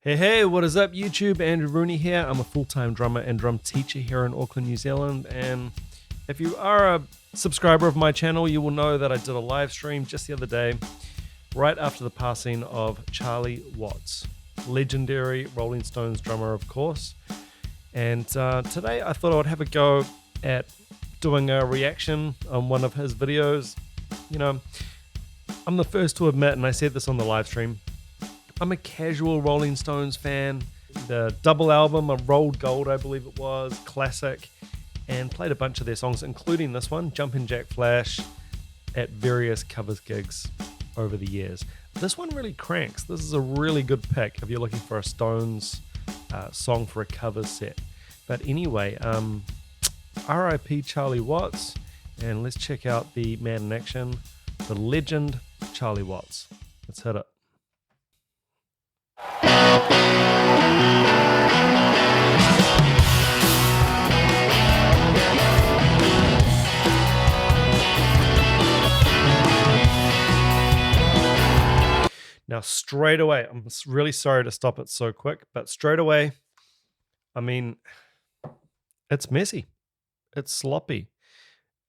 Hey, what is up YouTube? Andrew Rooney here. I'm a full-time drummer and drum teacher here in Auckland, New Zealand. And if you are a subscriber of my channel, you will know that I did a live stream just the other day, right after the passing of Charlie Watts, legendary Rolling Stones drummer, of course. And today I thought I would have a go at doing a reaction on one of his videos. You know, I'm the first to admit, and I said this on the live stream, I'm a casual Rolling Stones fan. The double album, a Rolled Gold, I believe it was, classic, and played a bunch of their songs, including this one, Jumpin' Jack Flash, at various covers gigs over the years. This one really cranks. This is a really good pick if you're looking for a Stones song for a cover set. But anyway, RIP Charlie Watts, and let's check out the man in action, the legend Charlie Watts. Let's hit it. Now, straight away, I'm really sorry to stop it so quick, but straight away, I mean, it's messy. It's sloppy.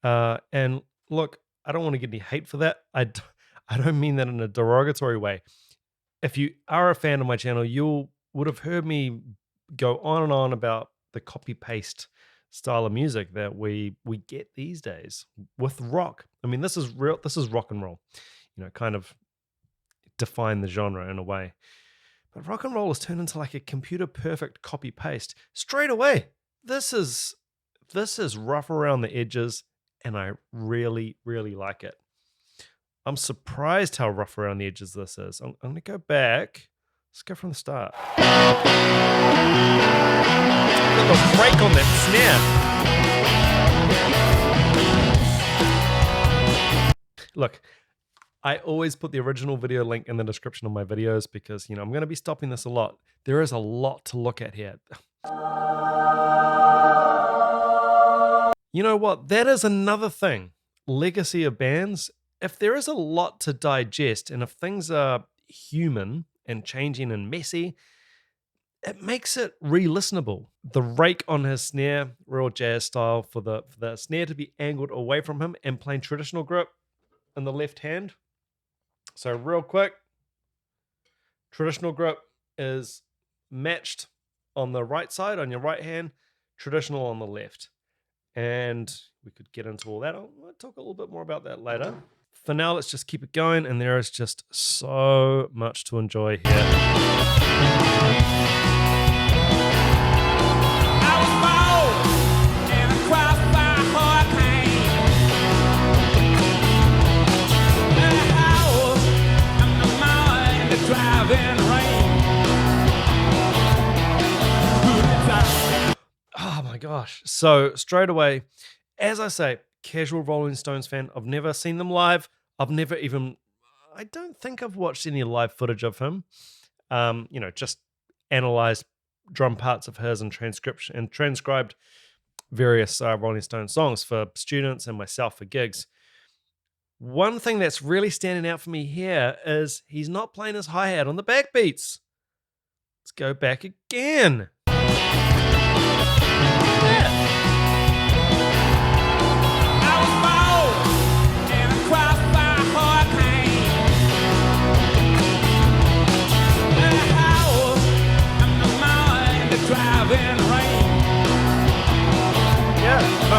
And look, I don't want to get any hate for that. I don't mean that in a derogatory way. If you are a fan of my channel, you would have heard me go on and on about the copy-paste style of music that we get these days with rock. I mean, this is real. This is rock and roll. You know, kind of define the genre in a way. But rock and roll has turned into like a computer-perfect copy-paste straight away. This is rough around the edges, and I really, really like it. I'm surprised how rough around the edges this is. I'm going to go back. Let's go from the start. Look at the break on that snare. Look, I always put the original video link in the description of my videos because, you know, I'm going to be stopping this a lot. There is a lot to look at here. You know what? That is another thing. Legacy of bands. If there is a lot to digest and if things are human and changing and messy, it makes it re-listenable. The rake on his snare, real jazz style, for the snare to be angled away from him and playing traditional grip in the left hand. So real quick, traditional grip is matched on the right side, on your right hand, traditional on the left. And we could get into all that. I'll talk a little bit more about that later. For now, let's just keep it going, and there is just so much to enjoy here. I was born in a crossfire hurricane. In a house, I'm the man in the driving rain. Oh my gosh. So straight away, as I say, casual Rolling Stones fan. I've never seen them live. I don't think I've watched any live footage of him. You know, just analyzed drum parts of his and transcribed various Rolling Stones songs for students and myself for gigs. One thing that's really standing out for me here is he's not playing his hi-hat on the backbeats. Let's go back again.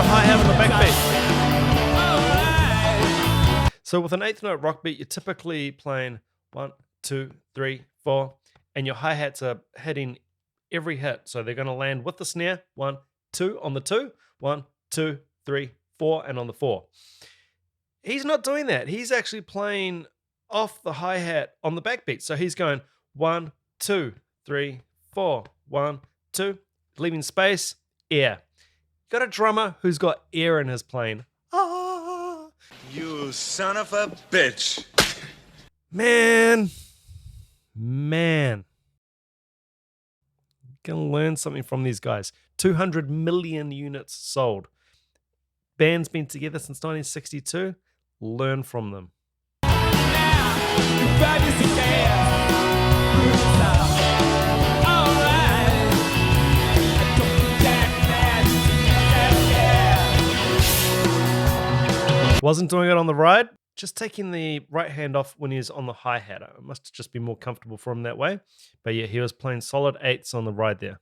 Hi-hat on the backbeat. So with an eighth note rock beat, you're typically playing 1, 2, 3, 4, and your hi-hats are hitting every hit. So they're going to land with the snare, 1, 2 on the 2, 1, 2, 3, 4, and on the 4. He's not doing that. He's actually playing off the hi-hat on the backbeat. So he's going 1, 2, 3, 4, 1, 2, leaving space, air. Got a drummer who's got air in his playing. Ah. You son of a bitch. Man. Gonna learn something from these guys. 200 million units sold. Band's been together since 1962. Learn from them. Now, Wasn't doing it on the ride, just taking the right hand off when he's on the hi-hat. It must just be more comfortable for him that way. But yeah, he was playing solid 8s on the ride there.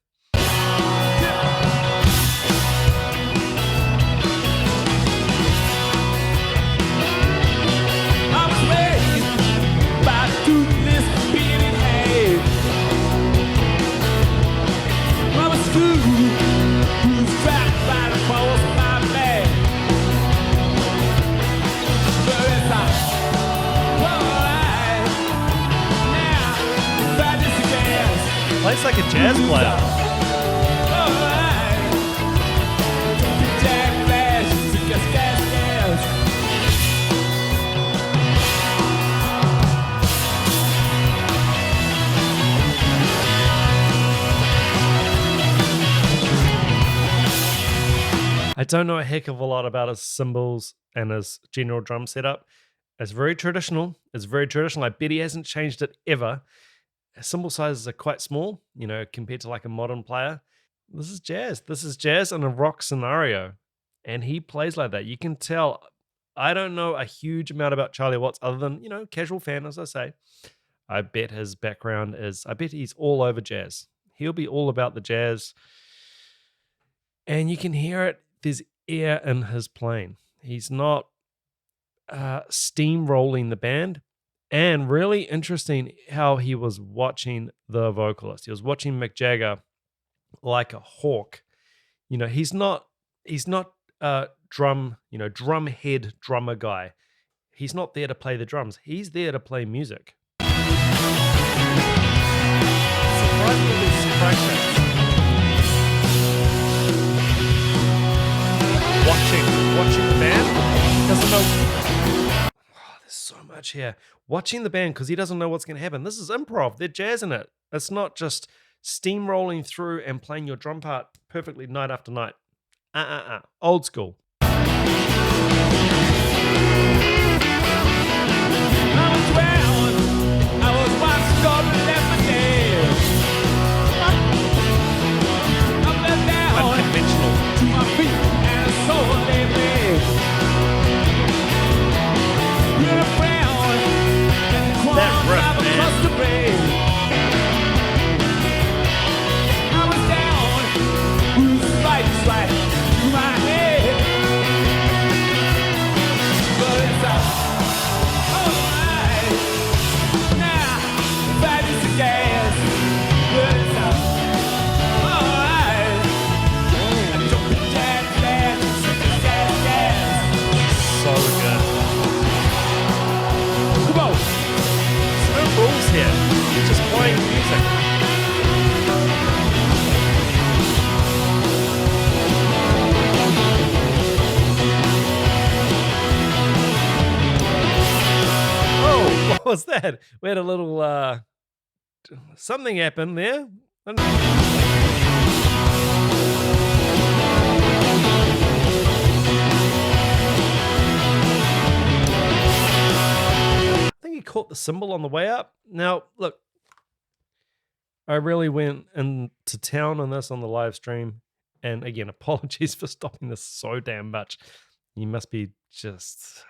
Plays like a jazz player. I don't know a heck of a lot about his cymbals and his general drum setup. It's very traditional. I bet he hasn't changed it ever. His cymbal sizes are quite small, you know, compared to like a modern player. This is jazz. This is jazz in a rock scenario. And he plays like that. You can tell. I don't know a huge amount about Charlie Watts other than, you know, casual fan, as I say. I bet his background is, I bet he's all over jazz. He'll be all about the jazz. And you can hear it. There's air in his playing. He's not steamrolling the band. And really interesting how he was watching the vocalist. He was watching Mick Jagger like a hawk. You know, he's not drum head drummer guy. He's not there to play the drums. He's there to play music. Surprisingly scratches. Watching the band. Doesn't know. Oh, there's so much here. Watching the band because he doesn't know what's going to happen. This is improv. They're jazzing it. It's not just steamrolling through and playing your drum part perfectly night after night. Old school. Unconventional. That riff, man. I was down, whose lights right through my head. But it's alright. Now, that is the gas. But it's alright. I don't pretend that gas. So good. Come on. No rules here. You're just playing music. Oh, what was that? We had a little something happened there. I think he caught the cymbal on the way up. Now, look, I really went into town on this on the live stream. And again, apologies for stopping this so damn much. You must be just...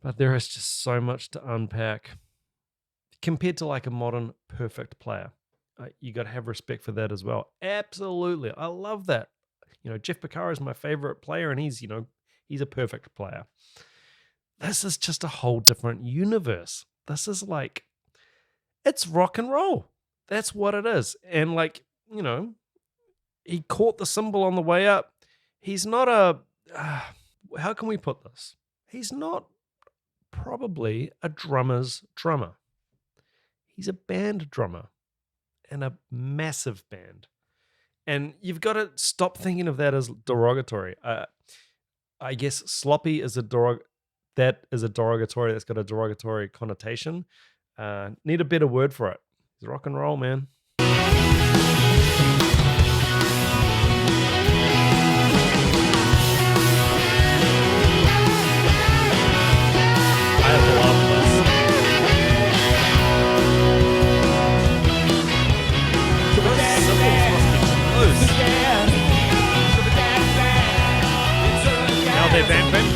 But there is just so much to unpack. Compared to like a modern perfect player. You got to have respect for that as well. Absolutely. I love that. You know, Jeff Porcaro is my favorite player and he's a perfect player. This is just a whole different universe. This is like, it's rock and roll. That's what it is. And like, you know, he caught the cymbal on the way up. He's not how can we put this? He's not probably a drummer's drummer. He's a band drummer and a massive band. And you've got to stop thinking of that as derogatory. I guess sloppy is a derogatory that's got a derogatory connotation. Need a better word for it. It's rock and roll, man. I love this. Cymbals must be close. Now they're vamping.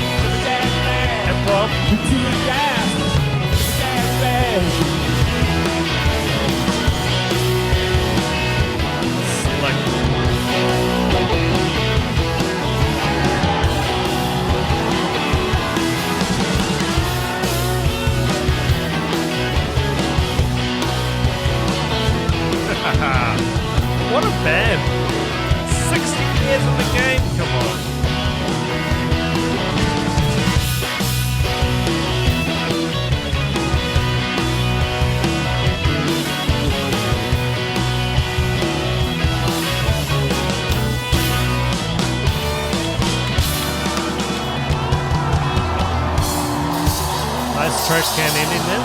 trash can ending there.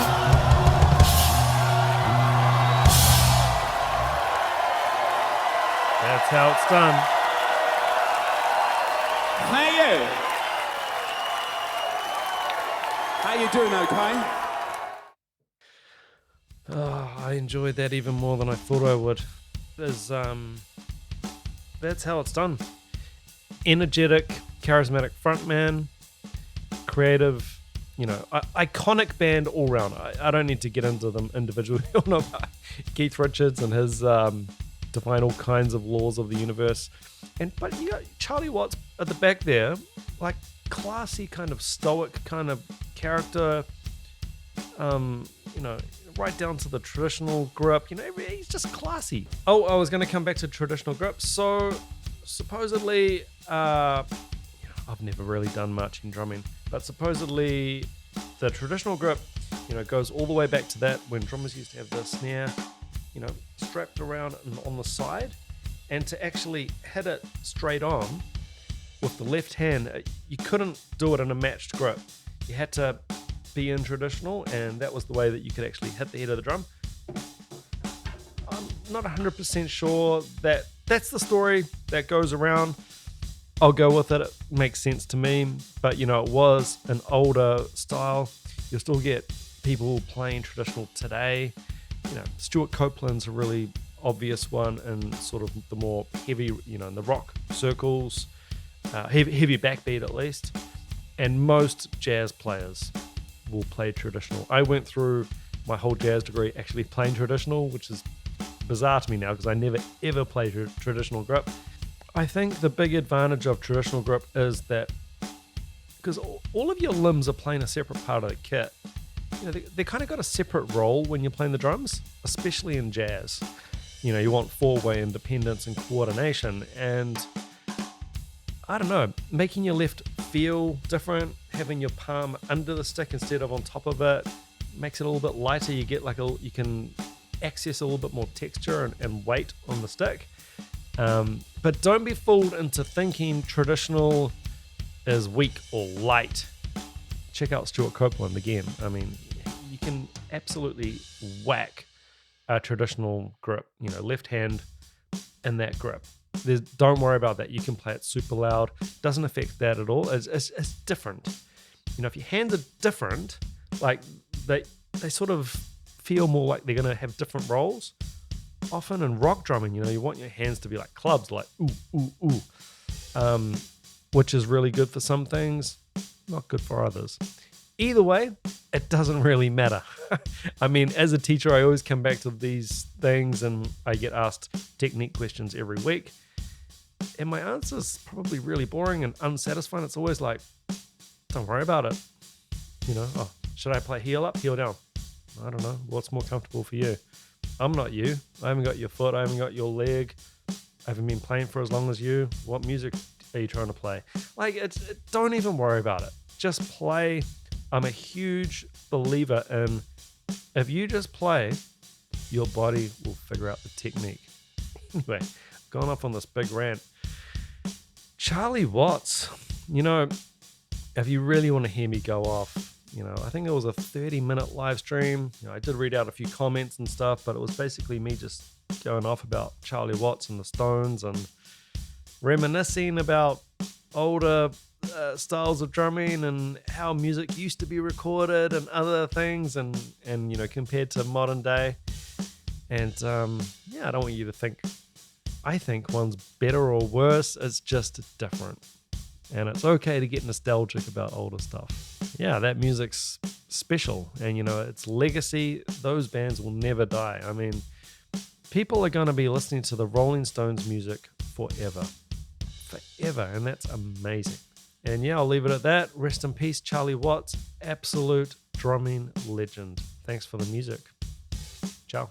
That's how it's done. Thank you. How you doing, okay? Oh, I enjoyed that even more than I thought I would. That's how it's done. Energetic, charismatic frontman, creative, iconic band all round. I don't need to get into them individually. We all know about Keith Richards and his define all kinds of laws of the universe. But you got Charlie Watts at the back there, like classy, kind of stoic kind of character. Right down to the traditional grip. He's just classy. Oh, I was going to come back to traditional grip. So supposedly, I've never really done much in drumming, but supposedly the traditional grip, goes all the way back to that when drummers used to have the snare, strapped around and on the side, and to actually hit it straight on with the left hand, you couldn't do it in a matched grip. You had to be in traditional, and that was the way that you could actually hit the head of the drum. I'm not 100% sure that that's the story that goes around. I'll go with it. It makes sense to me, but it was an older style. You'll still get people playing traditional today. Stuart Copeland's a really obvious one, and sort of the more heavy, in the rock circles, heavy backbeat at least, and most jazz players will play traditional. I went through my whole jazz degree actually playing traditional, which is bizarre to me now because I never ever played traditional grip. I think the big advantage of traditional grip is that because all of your limbs are playing a separate part of the kit, they kind of got a separate role when you're playing the drums, especially in jazz. You want four-way independence and coordination, and I don't know, making your left feel different, having your palm under the stick instead of on top of it, makes it a little bit lighter. You get you can access a little bit more texture and weight on the stick. But don't be fooled into thinking traditional is weak or light. Check out Stuart Copeland again. I mean, you can absolutely whack a traditional grip, left hand in that grip. Don't worry about that. You can play it super loud. Doesn't affect that at all. It's different. If your hands are different, like they sort of feel more like they're gonna have different roles. Often in rock drumming, you want your hands to be like clubs, like ooh, ooh, ooh, which is really good for some things, not good for others. Either way, it doesn't really matter. I mean, as a teacher, I always come back to these things and I get asked technique questions every week. And my answer is probably really boring and unsatisfying. It's always like, don't worry about it. Should I play heel up, heel down? I don't know. What's more comfortable for you? I'm not you. I haven't got your foot. I haven't got your leg. I haven't been playing for as long as you. What music are you trying to play? Don't even worry about it. Just play. I'm a huge believer in if you just play, your body will figure out the technique. Anyway, going off on this big rant. Charlie Watts, if you really want to hear me go off, I think it was a 30-minute live stream. I did read out a few comments and stuff, but it was basically me just going off about Charlie Watts and the Stones and reminiscing about older styles of drumming and how music used to be recorded and other things and compared to modern day. And I don't want you to think I think one's better or worse. It's just different. And it's okay to get nostalgic about older stuff. Yeah, that music's special. And, its legacy, those bands will never die. I mean, people are going to be listening to the Rolling Stones music forever. Forever. And that's amazing. And yeah, I'll leave it at that. Rest in peace, Charlie Watts. Absolute drumming legend. Thanks for the music. Ciao.